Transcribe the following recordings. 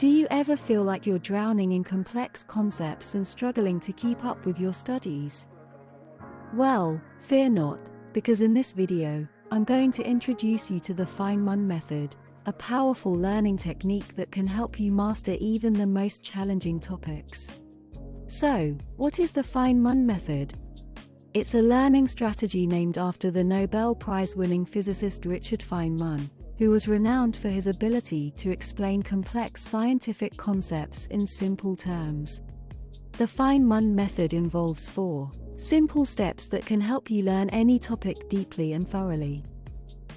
Do you ever feel like you're drowning in complex concepts and struggling to keep up with your studies? Well, fear not, because in this video, I'm going to introduce you to the FEYNMAN method, a powerful learning technique that can help you master even the most challenging topics. So, what is the FEYNMAN method? It's a learning strategy named after the Nobel Prize-winning physicist Richard Feynman, who was renowned for his ability to explain complex scientific concepts in simple terms. The FEYNMAN method involves 4 simple steps that can help you learn any topic deeply and thoroughly.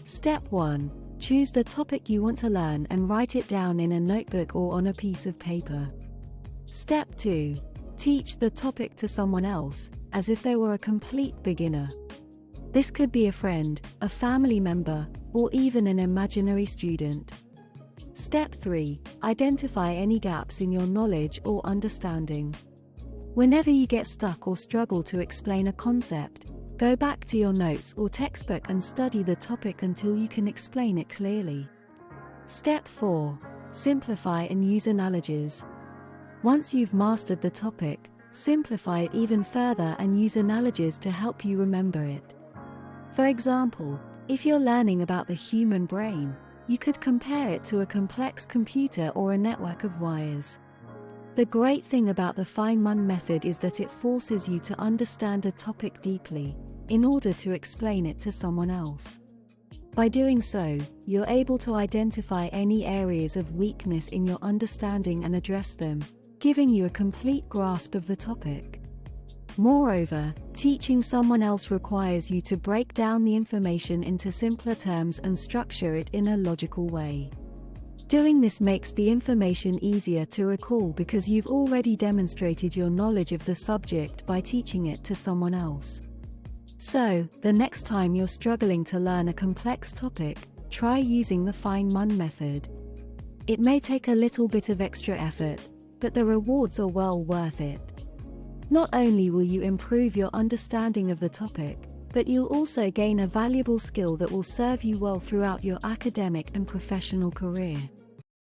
Step 1. Choose the topic you want to learn and write it down in a notebook or on a piece of paper. Step 2. Teach the topic to someone else, as if they were a complete beginner. This could be a friend, a family member, or even an imaginary student. Step 3. Identify any gaps in your knowledge or understanding. Whenever you get stuck or struggle to explain a concept, go back to your notes or textbook and study the topic until you can explain it clearly. Step 4. Simplify and use analogies. Once you've mastered the topic, simplify it even further and use analogies to help you remember it. For example, if you're learning about the human brain, you could compare it to a complex computer or a network of wires. The great thing about the FEYNMAN method is that it forces you to understand a topic deeply, in order to explain it to someone else. By doing so, you're able to identify any areas of weakness in your understanding and address them, giving you a complete grasp of the topic. Moreover, teaching someone else requires you to break down the information into simpler terms and structure it in a logical way. Doing this makes the information easier to recall because you've already demonstrated your knowledge of the subject by teaching it to someone else. So, the next time you're struggling to learn a complex topic, try using the FEYNMAN method. It may take a little bit of extra effort, but the rewards are well worth it. Not only will you improve your understanding of the topic, but you'll also gain a valuable skill that will serve you well throughout your academic and professional career.